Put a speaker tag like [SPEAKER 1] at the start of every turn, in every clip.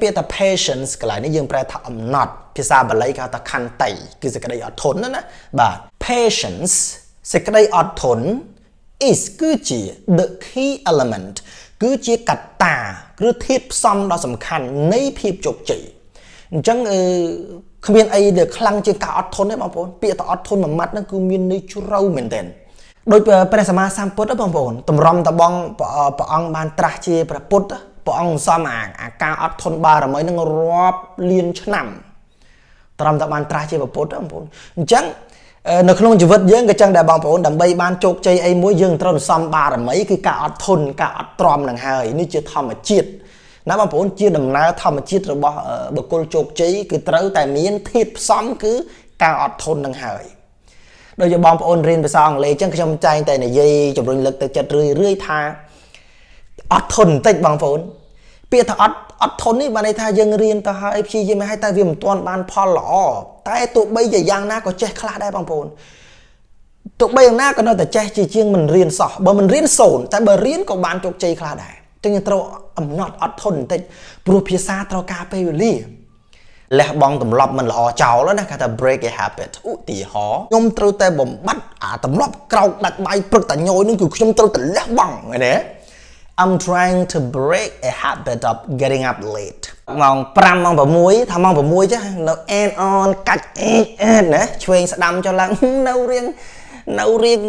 [SPEAKER 1] ពាក្យថា patience កន្លែងនេះយើងប្រែថា អំណត់ភាសាបាលីគេហៅថាខន្តីគឺសេចក្តីអត់ធន់ណាបាទ patience សេចក្តីអត់ធន់ is គឺជា the key element គឺជាកត្តាឬធាតុផ្សំដ៏សំខាន់នៃភាពជោគជ័យអញ្ចឹងគ្មានអីដែលខ្លាំងជាងការអត់ធន់ទេបងប្អូនពាក្យថាអត់ធន់មួយម៉ាត់ហ្នឹងគឺមានន័យជ្រៅមែនទែនដោយព្រះសម្មាសម្ពុទ្ធបងប្អូនតម្រាំតបងព្រះអង្គបានត្រាស់ជាព្រះពុទ្ធព្រះអង្គសំអាការអត់ធន់បារមីនឹងរាប់លានឆ្នាំត្រឹមតែបានត្រាស់ជាព្រះពុទ្ធបងប្អូនអញ្ចឹងនៅក្នុងជីវិតយើងក៏ចឹងដែរបងប្អូនដើម្បីបានជោគជ័យអីមួយយើងត្រូវសំបារមីគឺការអត់ធន់ការអត់ទ្រាំនឹងហើយនេះជាធម្មជាតិណាបងប្អូនជាដំណើរធម្មជាតិរបស់បុគ្គលជោគជ័យគឺត្រូវតែមានធាតុផ្សំគឺការអត់ធន់នឹងហើយដោយជាបងប្អូនរៀនភាសាអង់គ្លេសអញ្ចឹងខ្ញុំចែងតែនិយាយជំរុញលើកទឹកចិត្តរឿយថាអត់ធន់បន្តិចបងប្អូនពាក្យថាអត់ធន់នេះបានន័យថាយើងរៀនទៅហើយព្យាយាមឲ្យតែវាមិនទាន់បានផលល្អតែទោះបីជាយ៉ាងណាក៏ចេះខ្លះដែរបងប្អូនទោះបីយ៉ាងណាក៏នៅតែចេះជាងមិនរៀនសោះបើមិនរៀនសូន្យតែបើរៀនក៏បានជោគជ័យខ្លះដែរចឹងយើងត្រូវអំណត់អត់ធន់បន្តិចព្រោះភាសាត្រូវការពេលវេលាលះបង់ទម្លាប់មិនល្អចោលណាគេថា break a habit ឧទាហរណ៍ខ្ញុំត្រូវតែបំបត្តិអាទម្លាប់ក្រោកដាច់បាយព្រឹកតែញយនឹងគឺខ្ញុំត្រូវតែលះបង់ឃើញទេI'm trying to break a habit of getting up late ម៉ោង5ម៉ោង6ថាម៉ោង6ចានៅ end on កាច់ណាឆ្វេងស្ដាំចុះឡើងនៅរៀង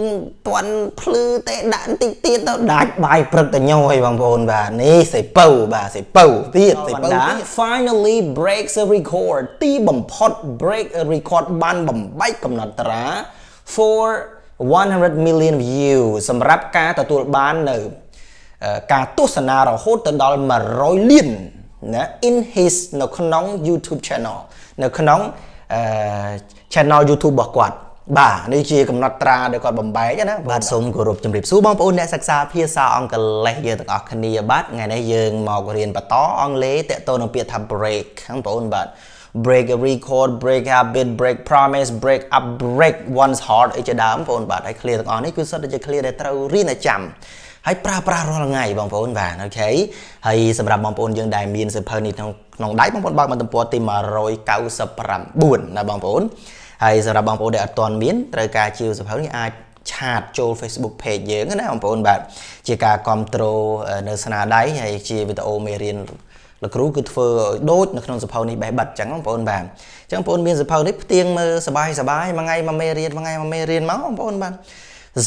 [SPEAKER 1] ទាន់ភ្លឺទេដាក់បន្តិចទៀតទៅដាច់បាយព្រឹកតែញយបងប្អូនបាទនេះសេពៅបាទសេពៅទៀតសេពៅ finally breaks a record ទីបំផុត break a record បានបំបែកកំណត់ត្រា for 100 million views សម្រាប់ការទទួលបាននៅការទស្សនារហូតទៅដល់100លានណា in his នៅក្នុង YouTube channel នៅក្នុងchannel YouTube របស់គាត់បាទនេះជាកំណត់ត្រាដែលគាត់បំបែកណាបាទសូមគោរពជម្រាបសួរបងប្អូនអ្នកសិក្សាភាសាអង់គ្លេសយើងទាំងអស់គ្នាបាទថ្ងៃនេះយើងមករៀនបន្តអង់គ្លេសតើតើនឹងពាក្យថា break បងប្អូនបាទ break a record break habit break promise break up break one's heart អីជាដើមបងប្អូនបាទហើយ clear ទាំងអស់នេះគឺសុទ្ធតែជា clear ដែលត្រូវរៀនឲ្យចាំហើយប្រើប្រាស់រាល់ថ្ងៃបងប្អូនបាទអូខេហើយសម្រាប់បងប្អូនយើងដែលមានសៀវភៅនេះក្នុងដៃបងប្អូនបើកមកទំព័រទី199ណាបងប្អូនហើយសម្រាប់បងប្អូនដែលអត់ទាន់មានត្រូវការជាវសៀវភៅនេះអាចឆាតចូល Facebook page យើងណាបងប្អូនបាទជាការគ្រប់គ្រងនៅស្នាដៃហើយជាវីដេអូមេរៀនលោកគ្រូគឺធ្វើឲ្យដូចនៅក្នុងសៀវភៅនេះបេះបិទអញ្ចឹងបងប្អូនបាទអញ្ចឹងបងប្អូនមានសៀវភៅនេះផ្ទៀងមើលសប្បាយមួយថ្ងៃមកមេរៀនមកបងប្អូនបាទ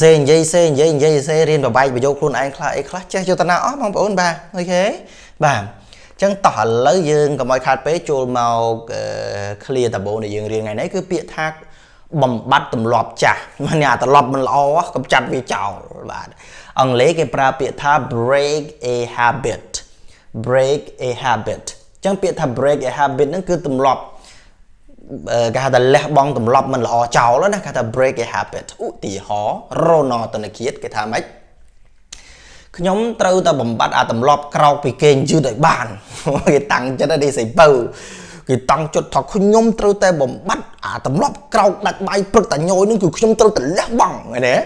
[SPEAKER 1] សេនិយាយសេរៀនបបែកប្រយោគខ្លួនឯងខ្លះអីខ្លះចេះយល់តាណាអស់បងប្អូនបាទអូខេបាទចឹងតោះឥឡូវយើងកុំឲ្យខាតពេលចូលមក clear តាបូនដែលយើងរៀនថ្ងៃនេះគឺពាក្យថាបំបត្តិទម្លាប់ចាស់មានអាទម្លាប់មិនល្អកំចាត់វាចោលបាទអង់គ្លេសគេប្រើពាក្យថា break a habit ចឹងពាក្យថា break a habit ហ្នឹងគឺទម្លាប់គេហៅថាលះបង់ទម្លាប់មិនល្អចោលណាគេថា break a habit ឧទាហរណ៍រណតនគិតគេថាម៉េចខ្ញុំត្រូវតែបំបត្តិអាទម្លាប់ក្រោកពីគេងយឺតឲ្យបានគេតាំងចិត្តនេះសៃបើគេតាំងចិត្តថាខ្ញុំត្រូវតែបំបត្តិអាទម្លាប់ក្រោកដាច់បាយព្រឹកតែញយនឹងគឺខ្ញុំត្រូវតែលះបង់ឃើញទេ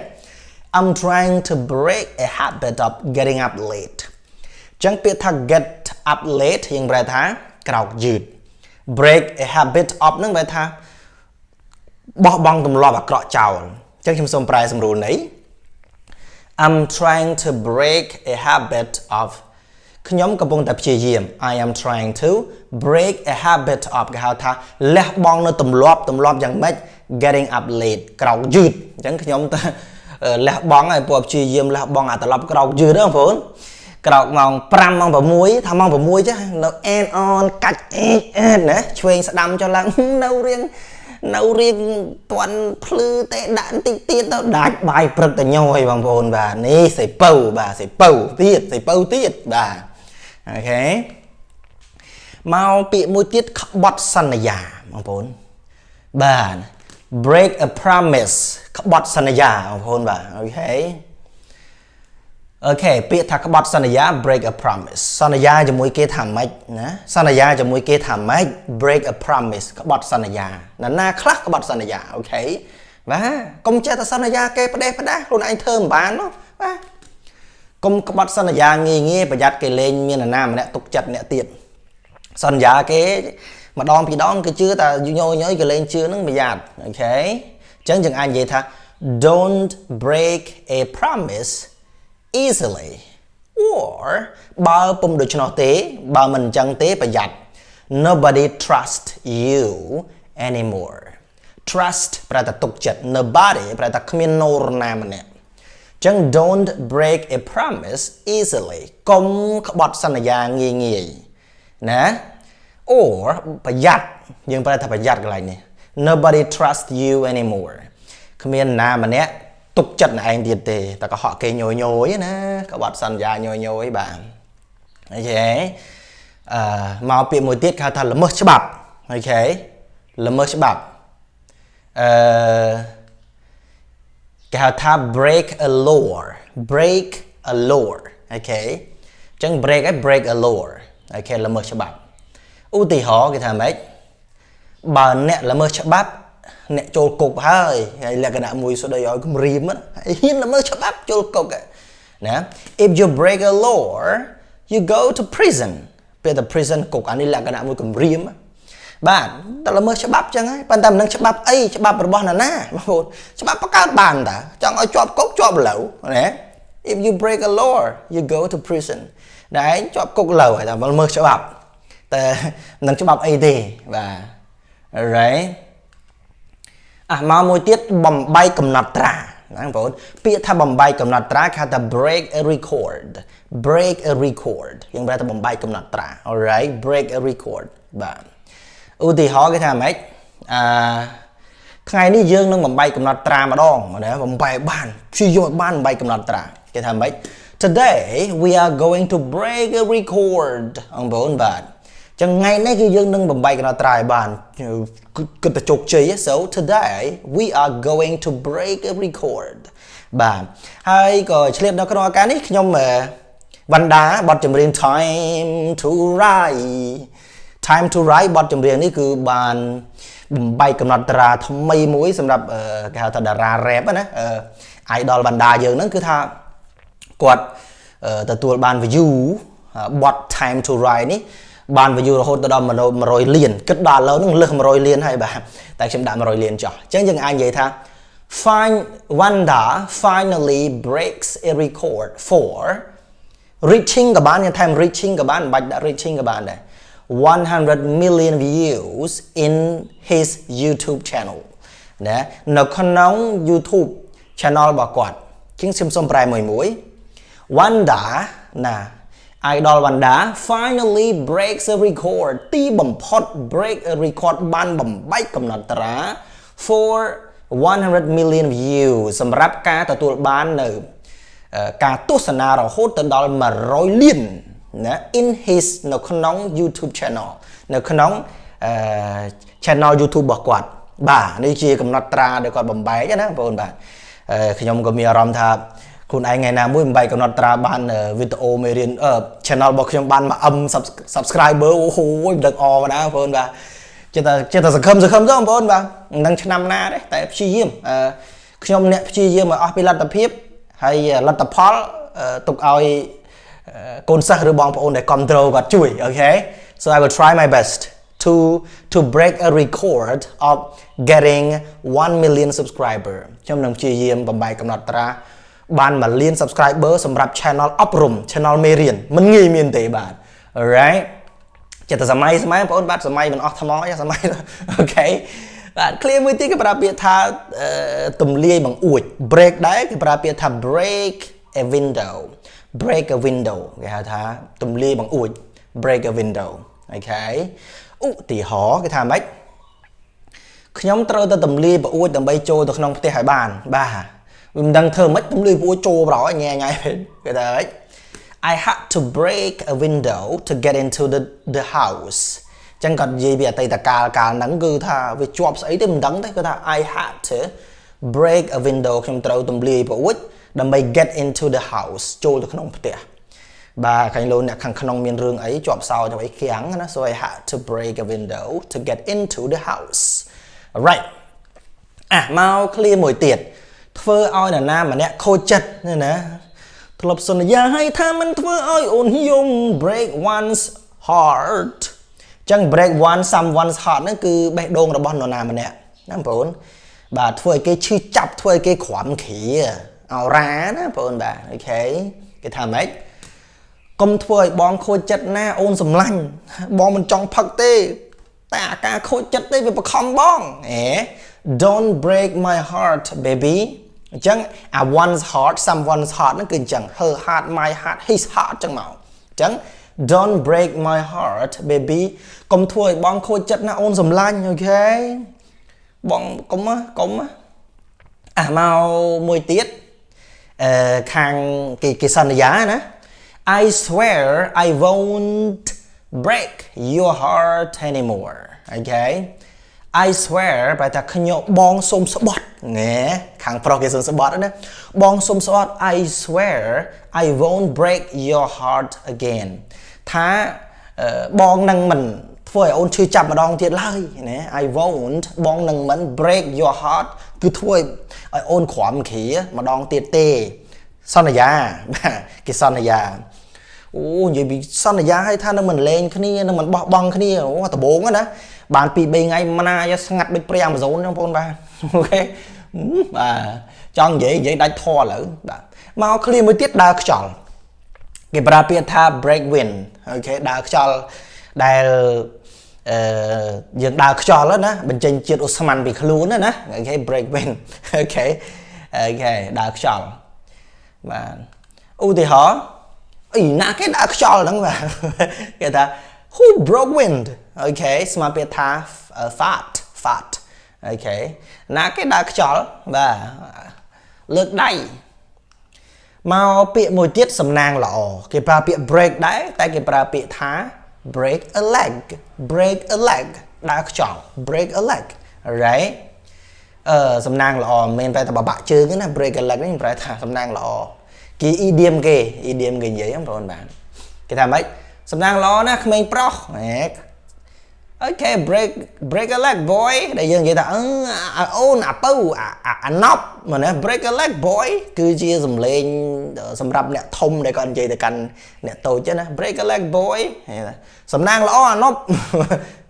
[SPEAKER 1] I'm trying to break a habit of getting up late ចឹងពាក្យថា get up late យើងប្រែថាក្រោកយឺត break a habit of ហ្នឹងបែរថាបោះបង់ទម្លាប់អាក្រក់ចោលចឹងខ្ញុំសូមប្រែសម្រួលន័យI'm trying to break a habit of ខ្ញុំកំពុងតែព្យាយាម I am trying to break a habit of គេហៅថាលះបង់នៅទម្លាប់យ៉ាងម៉េច getting up late ក្រោកយឺតអញ្ចឹងខ្ញុំទៅលះបង់ហើយពួកព្យាយាមលះបង់អាទម្លាប់ក្រោកយឺតបងប្អូនក្រោកម៉ោង5ម៉ោង6ថាម៉ោង6ចានៅ end on កាច់ណាឆ្វេងស្ដាំចុះឡើងនៅរៀងទាន់ភ្លឺទេដាក់បន្តិចទៀតទៅដាច់បាយព្រឹកតែញយបងប្អូនបាទនេះសេពៅបាទសេពៅទៀតបាទអូខេមកពាក្យមួយទៀតក្បត់សន្យាបងប្អូនបាទ break a promise ក្បត់សន្យាបងប្អូនបាទអូខេពាក្យថាក្បត់សន្យា break a promise សន្យាជាមួយគេថាម៉េចណាសន្យាជាមួយគេថាម៉េច break a promise ក្បត់សន្យាណាខ្លះក្បត់សន្យាអូខេបាទកុំចេះតែសន្យាគេផ្ដេសខ្លួនឯងធ្វើមិនបាននោះបាទកុំក្បត់សន្យាងាយប្រយ័ត្នគេលេងមាននរណាម្នាក់ទុកចិត្តអ្នកទៀត sân giá cái mà đòn thì đòn cái chưa ta nhồi nhói cái lên chưa nó bị giạt ok chẳng chừng anh vậy tha don't break a promise easily or ba bông được cho nó tế ba mình chẳng tế và giặt nobody trust you anymore trust phải là tục chất nobody phải là không yên nô nam nè chẳng don't break a promise easily không bọt sanh là nghi nghi nè or phải giặt nhưng phải là phải giặt cái này nè nobody trust you anymore không yên nam nè tục chất này anh thiệt tề ta có họ kê nhồi nhồi nè các bạn sẵn ra nhồi nhồi bạn ok màu bị một tiết khá thật là mất chấp bạp ok là mất chấp bạp cái thà break a law ok chẳng break a law ok là mất chấp bạp ưu tì họ cái thà mấy bà nè là mất chấp bạp nè trôi cục hơi là cái nào mùi số đây rồi cũng rìm á hiên là mơ cho bắp trôi cục nè if you break a law you go to prison bây giờ prison cục anh đi là cái nào mùi cũng rìm á bạn ta là mơ cho bắp chẳng ấy bạn tầm năng cho bắp ấy cho bắp bò nè cho bắp có cao bàn ta chẳng ai chọp cốc chọp lẩu nè if you break a law you go to prison đấy chọp cục lẩu hay là mơ cho bắp ta năng cho bắp ấy đi và right mà một tiết bầm bay cầm nạt trà đáng vốn biết tha bầm bay cầm nạt trà khá ta break a record nhưng bây giờ bầm bay cầm nạt trà alright break a record bạn ưu thì họ cái thằng mấy ngày ní dương nó bầm bay cầm nạt trà mà đong mà để bầm bay bàn suy dội ban bay cầm nạt trà cái thằng mấy today we are going to break a record ông vốn bạn chẳng ngày nay cái dương nâng bầm bay cái trai bàn cứ ta chụp chơi so today we are going to break a record bạn hay có chuyện đó cái này nhưng mà văn đá bật chấm riêng time to write bật chấm riêng này cứ bàn bay cầm nát ra thâm mây muối sầm đập cái thằng đà ra rap á idol văn đá dương nó cứ tha quạt từ tua bàn view bật time to write ní bàn view hốt từ đó mà rồi liền kết đà lớn nó lực mà rồi liền hay bà tại xem đã mà rồi liền cho chẳng chừng anh vậy tha Wanda finally breaks a record for reaching các bạn như time reaching các bạn bạch đã reaching các bạn này 100 million views in his YouTube channel nè nó con nóng YouTube channel bà quạt chính xem xong bài mười mũi Wanda nè idol Wanda finally breaks a record ti bầm pot break a record ban bầm bay cầm nạt ra for 100 million views สำหรับการទទួលបាននៅការទស្សនារហូតទៅដល់100លានណា in his នៅក្នុង YouTube channel នៅក្នុង channel YouTube របស់គាត់បាទនេះជាកំណត់ត្រាដែលគាត់បំបែកណាបងប្អូនបាទខ្ញុំក៏មានអារម្មណ៍ថាខ្លួនឯងថ្ងៃណាមួយបំបែកកំណត់ត្រាបានវីដេអូមេរៀន channel របស់ខ្ញុំបានមកsubscriber អូហូយដឹកអមកណាបងប្អូនបាទចេះតែសង្ឃឹមទៅបងប្អូនបាទនឹងឆ្នាំណាដែរតែព្យាយាមខ្ញុំអ្នកព្យាយាមឲ្យអស់ពីលទ្ធភាពហើយលទ្ធផលទុកឲ្យកូនសិស្សឬបងប្អូនដែលគ្រប់គ្រងគាត់ជួយអូខេ so I will try my best to break a record of getting 1 million subscriber ខ្ញុំនឹងព្យាយាមបំបែកកំណត់ត្រាបាន1លាន subscriber សម្រាប់ channel អប់រំ channel មេរៀនមិនងាយមានទេបាទ alright ចិត្តតែសម័យបងប្អូនបាទសម័យមិនអស់ថ្មសម័យអូខេបាទ clear មួយទៀតគេប្រើពាក្យថាទំលាយបង្អួច break ដែរគេប្រើពាក្យថា break a window គេហៅថាទំលាយបង្អួច break a window អូខេឧទាហរណ៍គេថាម៉េចខ្ញុំត្រូវទៅទំលាយបង្អួចដើម្បីចូលទៅក្នុងផ្ទះឲ្យបានបាទវាមិនដឹងធ្វើម៉េចទំលាយបង្អួចចូលប្រហែលញ៉ៃពេកគេថាម៉េចI had to break a window to get into the house ចឹងគាត់និយាយពីអតីតកាលហ្នឹងគឺថាវាជាប់ស្អីទេមិនដឹងទេគាត់ថា I had to break a window ខ្ញុំត្រូវទម្លាយប្រអួចដើម្បី get into the house ចូលទៅក្នុងផ្ទះបាទខាងលោកអ្នកខាងក្នុងមានរឿងអីជាប់សោទៅអីគាំងណា so I had to break a window to get into the house right មក clear មួយទៀតធ្វើឲ្យនរណាម្នាក់ខូចចិត្តណាធ្លាប់សន្យាឲ្យថាមិនធ្វើឲ្យអូនយំ break one's heart ចឹង break one someone's heart ហ្នឹងគឺបេះដូងរបស់នរណាម្នាក់ណាបងប្អូនបាទធ្វើឲ្យគេឈឺចាប់ធ្វើឲ្យគេក្រាំគ្រាអរ៉ាណាបងប្អូនបាទអូខេគេថាម៉េចកុំធ្វើឲ្យបងខូចចិត្តណាអូនសម្លាញ់បងមិនចង់ផឹកទេតែអាការខូចចិត្តទេវាបខំបងdon't break my heart baby អញ្ចឹង one's heart someone's heart ហ្នឹងគឺអញ្ចឹង her heart my heart his heart អញ្ចឹងមកអញ្ចឹង don't break my heart baby កុំធ្វើឲ្យបងខូចចិត្តណាអូនសម្លាញ់អូខេបងកុំមកមួយទៀតខាងគេសន្យាណា I swear I won't break your heart anymore okay I swear បែរថាខ្ញុំបងសុំស្បត់ណែខាងប្រុសគេសុំស្បត់ណាបងសុំស្បត់ I swear I won't break your heart again ថាបងនឹងមិនធ្វើឲ្យអូនឈឺចាប់ម្ដងទៀតឡើយណា I won't បងនឹងមិន break your heart គឺធ្វើឲ្យអូនក្រាំគ្រាម្ដងទៀតទេសន្យាបាទគេសន្យាអូនិយាយពីសន្យាឲ្យថានឹងមិនលេងគ្នានឹងមិនបោះបង់គ្នាអូដំបូងណាបាន2 3ថ្ងៃមិនណាយកស្ងាត់ដូចព្រៃ Amazon ហ្នឹងបងប្អូនបាទអូខេបាទចង់និយាយដាច់ធေါ်ឥឡូវបាទមកឃ្លាមួយទៀតដើរខ្យល់គេប្រើពាក្យថា break wind អូខេដើរខ្យល់ដែលយើងដើរខ្យល់ណាបញ្ចេញជាតិអូស្មန်ពីខ្លួនណាអូខេ break wind អូខេដើរខ្យល់បាទឧទាហរណ៍អីណាគេដើរខ្យល់ហ្នឹងបាទគេថា who broke wind អូខេស្មើពាក្យថា fart អូខេណាគេដើរខ្យល់បាទលើកដៃមកពាក្យមួយទៀតសំណាងល្អគេប្រើពាក្យ break ដែរតែគេប្រើពាក្យថា break a leg ដើរខ្យល់ break a leg right សំណាងល្អមិនមែនតែបបាក់ជើងទេណា break a leg នេះប្រែថាសំណាងល្អគេ idiom គេនិយាយបងប្អូនបាទគេថាម៉េចសំណាងល្អណាក្មេងប្រុសអូខេ break a leg boy ដែលយើងនិយាយថាអូនអាពៅអាណប់មែនទេ break a leg boy គឺជាសំឡេងសម្រាប់អ្នកធំដែលគាត់និយាយទៅកាន់អ្នកតូចណា break a leg boy សំណាងល្អអាណប់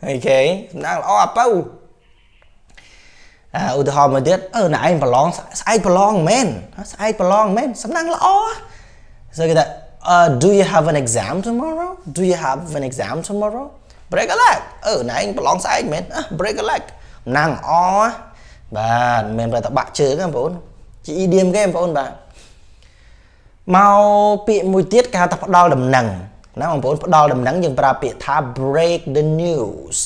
[SPEAKER 1] អូខេសំណាងល្អអាពៅឧទាហរណ៍មួយទៀតណែឯងប្រឡងស្អែកប្រឡងមែនសំណាងល្អso គេថា do you have an exam tomorrow break a leg ណែឯងប្រឡងស្អែកមែន break a leg សំណាងល្អបាទមិនមែនតែបាក់ជើងទេបងប្អូនជា idiom គេបងប្អូនបាទមកពាក្យមួយទៀតគេហៅថាផ្ដល់ដំណឹងណាបងប្អូនផ្ដល់ដំណឹងយើងប្រើពាក្យថា break the news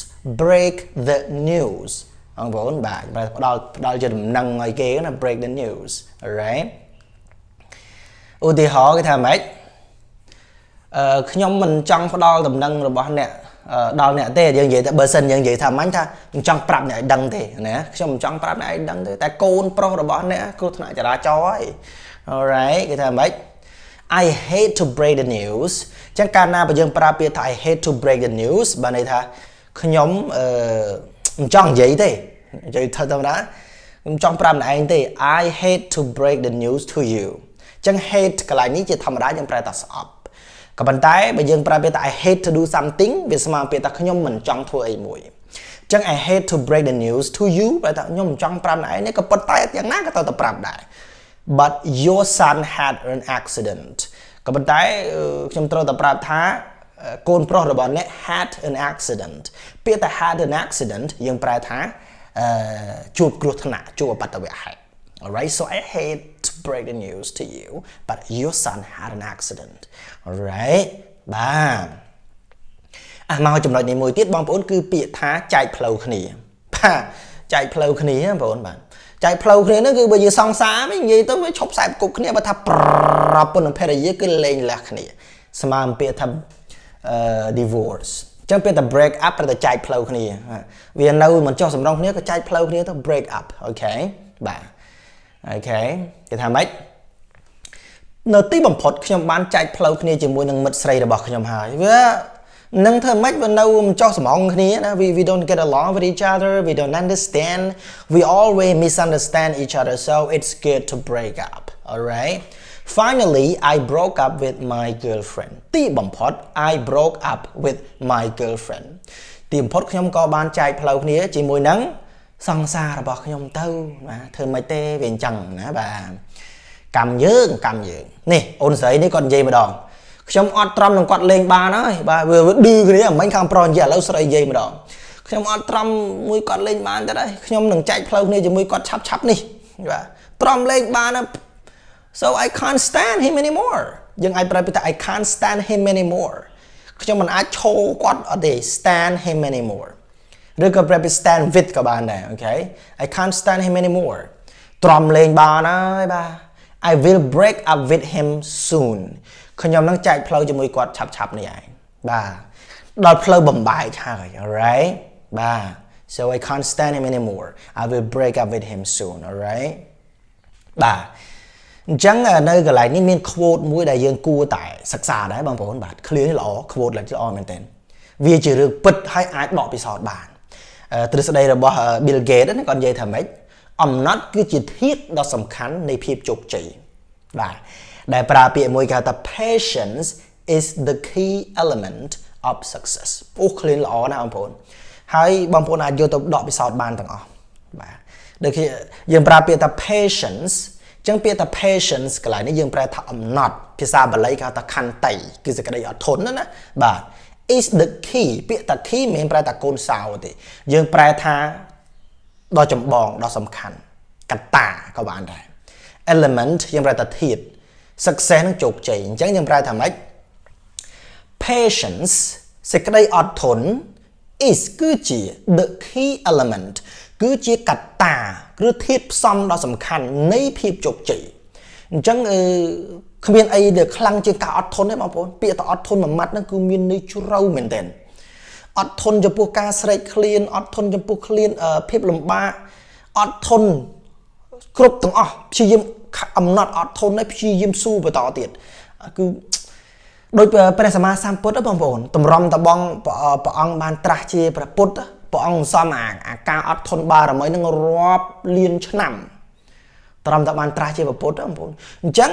[SPEAKER 1] បងប្អូនបាទផ្ដល់ជាដំណឹងឲ្យគេណា break the news alright ឧទាហរណ៍គេថាម៉េចខ្ញុំមិនចង់ផ្ដល់ដំណឹងរបស់អ្នកដល់អ្នកទេយើងនិយាយតែបើសិនយើងនិយាយថាម៉ាញ់ថាមិនចង់ប្រាប់អ្នកឲ្យដឹងទេណាខ្ញុំមិនចង់ប្រាប់អ្នកឲ្យដឹងទេតែកូនប្រុសរបស់អ្នកគ្រោះថ្នាក់ចរាចរណ៍ហើយ alright គេថាម៉េច I hate to break the news ចឹងកាលណាបើយើងប្រើពាក្យថា I hate to break the news បានន័យថាខ្ញុំមិនចង់និយាយទេនិយាយធម្មតាខ្ញុំចង់ប្រាប់អ្នកឯងទេ I hate to break the news to you ចឹង hate កន្លែងនេះជាធម្មតាយើងប្រើតែស្អប់ក៏ប៉ុន្តែបើយើងប្រើពាក្យថា I hate to do something វាស្មើពាក្យថាខ្ញុំមិនចង់ធ្វើអីមួយចឹង I hate to break the news to you បែរថាខ្ញុំមិនចង់ប្រាប់អ្នកឯងនេះក៏ប៉ុន្តែយ៉ាងណាក៏ទៅប្រាប់ដែរ but your son had an accident ក៏ប៉ុន្តែខ្ញុំត្រូវតែប្រាប់ថាកូនប្រុសរបស់អ្នក had an accident ពាក្យថា had an accident យើងប្រែថាជួបគ្រោះថ្នាក់ជួបអបតវហេតុ alright so I hate to break the news to you but your son had an accident alright បាទមកចំណុចនេះមួយទៀតបងប្អូនគឺពាក្យថាចែកផ្លូវគ្នាបាទចែកផ្លូវគ្នាបងប្អូនបាទចែកផ្លូវគ្នានោះគឺបើយើងសង្សារវិញនិយាយទៅវាឈប់ខ្សែប្រគប់គ្នាបើថាប្រពន្ធនិងភរិយាគឺលែងលះគ្នាស្មើពាក្យថាdivorce ចឹងពាក្យថា break up ប្រតែចែកផ្លូវគ្នាវានៅមិនចុះសម្រងគ្នាក៏ចែកផ្លូវគ្នាទៅ break up អូខេបាទអូខេគេថាម៉េចនៅទីបំផុតខ្ញុំបានចែកផ្លូវគ្នាជាមួយនឹងមិត្តស្រីរបស់ខ្ញុំហើយវានឹងធ្វើម៉េចវានៅមិនចុះសម្រងគ្នាណា we don't get along with each other we don't understand we always misunderstand each other so it's good to break up alright Finally, I broke up with my girlfriend. ទីបំផុត I broke up with my girlfriend. ទីបំផុតខ្ញុំក៏បានចែកផ្លូវគ្នាជាមួយនឹងសង្សាររបស់ខ្ញុំទៅណាធ្វើមិនទេវាអញ្ចឹងណាបាទកម្មយើងនេះអូនស្រីនេះគាត់និយាយម្ដងខ្ញុំអត់ត្រឹមនឹងគាត់លេងបានហើយបាទវាឌឺគ្នាមិញខាងប្រុសនិយាយឥឡូវស្រីនិយាយម្ដងខ្ញុំអត់ត្រឹមមួយគាត់លេងបានទេដែរខ្ញុំនឹងចែកផ្លូវគ្នាជាមួយគាត់ឆាប់នេះបាទត្រឹមលេងបាន so I can't stand him anymore យើងអាចប្រើពាក្យថា I can't stand him anymore ខ្ញុំមិនអាចឈរគាត់អត់ទេ stand him anymore ឬក៏ប្រើពាក្យ stand with ក៏បានដែរអូខេ I can't stand him anymore ត្រឹមលេងបានហើយបាទ I will break up with him soon ខ្ញុំនឹងចែកផ្លូវជាមួយគាត់ឆាប់នេះឯងបាទដល់ផ្លូវបំបែកហើយ alright បាទ so I can't stand him anymore I will break up with him soon alright បាទអញ្ចឹងនៅកន្លែងនេះមាន quote មួយដែលយើងគួរតែសិក្សាដែរបងប្អូនបាទ clear នេះល្អ quote ល្អមែនទែនវាជារឿងពិតហើយអាចដកពិសោធន៍បានទ្រឹស្ដីរបស់ Bill Gates ហ្នឹងគាត់និយាយថាម៉េចអំណត់គឺជាធាតុដ៏សំខាន់នៃភាពជោគជ័យបាទដែលប្រើពាក្យមួយគេហៅថា patience is the key element of success អូ clear ល្អណាស់បងប្អូនហើយបងប្អូនអាចយកទៅដកពិសោធន៍បានទាំងអស់បាទដូចជាយើងប្រើពាក្យថា patience ចឹងពាក្យថា patience កន្លែងនេះយើងប្រែថាអំណត់ភាសាបាលីគេហៅថាខន្តីគឺសេចក្តីអត់ធន់ណាបាទ is the key ពាក្យថា key មិនមែនប្រែថាកូនសោទេយើងប្រែថាដ៏ចម្បងដ៏សំខាន់កត្តាក៏បានដែរ element យើងប្រែថាធាតុ success នឹងជោគជ័យអញ្ចឹងយើងប្រែថាម៉េច patience សេចក្តីអត់ធន់ is គឺជា the key element គឺជាកត្តាឬធាតុផ្សំដ៏សំខាន់នៃភាពជោគជ័យអញ្ចឹងគ្មានអីដែលខ្លាំងជាងការអត់ធន់ទេបងប្អូនពាក្យថាអត់ធន់មួយម៉ាត់ហ្នឹងគឺមានន័យជ្រៅមែនទែនអត់ធន់ចំពោះការស្រេកឃ្លានអត់ធន់ចំពោះឃ្លានភាពលំបាកអត់ធន់គ្រប់ទាំងអស់ព្យាយាមអំណត់អត់ធន់ហើយព្យាយាមស៊ូបន្តទៀតគឺដោយព្រះសម្មាសម្ពុទ្ធបងប្អូនតម្រាំតបងព្រះអង្គបានត្រាស់ជាព្រះពុទ្ធព្រះអង្គសំអាការអត់ធន់បារមីនឹងរាប់លានឆ្នាំត្រឹមតែបានត្រាស់ជាព្រះពុទ្ធបងប្អូនអញ្ចឹង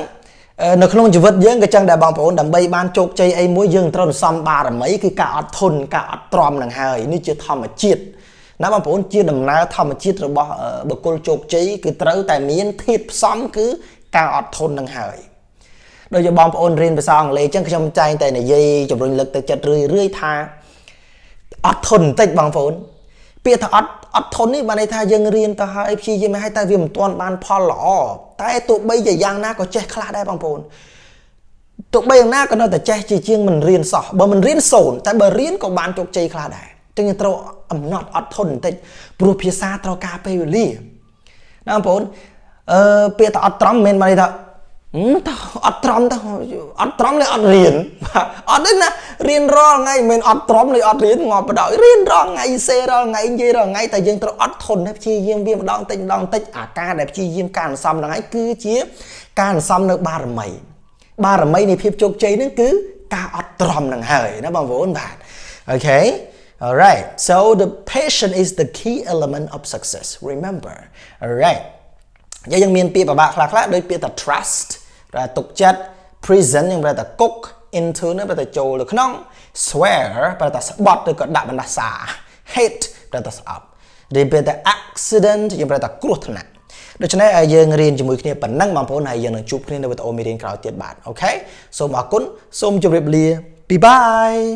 [SPEAKER 1] នៅក្នុងជីវិតយើងក៏ចឹងដែរបងប្អូនដើម្បីបានជោគជ័យអីមួយយើងត្រូវសំបារមីគឺការអត់ធន់ការអត់ទ្រាំនឹងហើយនេះជាធម្មជាតិណាបងប្អូនជាដំណើរធម្មជាតិរបស់បុគ្គលជោគជ័យគឺត្រូវតែមានធាតុផ្សំគឺការអត់ធន់នឹងហើយដូចជាបងប្អូនរៀនភាសាអង់គ្លេសអញ្ចឹងខ្ញុំតែងតែនិយាយជំរុញលើកទឹកចិត្តរឿយថាអត់ធន់បន្តិចបងប្អូនពាក្យថាអត់ធន់នេះបានន័យថាយើងរៀនទៅហើយព្យាយាមឲ្យតែវាមិនទាន់បានផលល្អតែទោះបីជាយ៉ាងណាក៏ចេះខ្លះដែរបងប្អូនទោះបីយ៉ាងណាក៏នៅតែចេះជាជាងមិនរៀនសោះបើមិនរៀនសូន្យតែបើរៀនក៏បានជោគជ័យខ្លះដែរចឹងយើងត្រូវអំណត់អត់ធន់បន្តិចព្រោះភាសាត្រូវការពេលវេលាណាបងប្អូនពាក្យថាអត់ត្រង់មិនមែនបានន័យថាតើអត់ត្រង់ទៅអត់ត្រង់เลยអត់រៀនអត់ទេណារៀនរាល់ថ្ងៃមិនមែនអត់ត្រង់เลยអត់រៀនងាប់បដ ாய் រៀនរាល់ថ្ងៃសេរាល់ថ្ងៃនិយាយរាល់ថ្ងៃតែយើងត្រូវអត់ធន់ហើយព្យាយាមវាម្ដងតិចអាការដែលព្យាយាមការអន្សំហ្នឹងឯងគឺជាការអន្សំនៅបារមីនៃភាពជោគជ័យហ្នឹងគឺការអត់ទ្រាំហ្នឹងហើយណាបងប្អូនបាទអូខេ alright so the patience is the key element of success remember alright យើងមានពាក្យពិបាកខ្លះដូចពាក្យថា trust ទុកចិត្ត present យើងប្រែថាគុក into នឹងប្រែថាចូលទៅក្នុង swear ប្រែថាស្បត់ឬក៏ដាក់បណ្ដាសា hate ប្រែថាស្អប់ឬពាក្យថា accident យើងប្រែថាគ្រោះថ្នាក់ដូច្នេះយើងរៀនជាមួយគ្នាប៉ុណ្ណឹងបងប្អូនហើយយើងនឹងជួបគ្នានៅវីដេអូមេរៀនក្រោយទៀតបាទអូខេសូមអរគុណសូមជម្រាបលា bye bye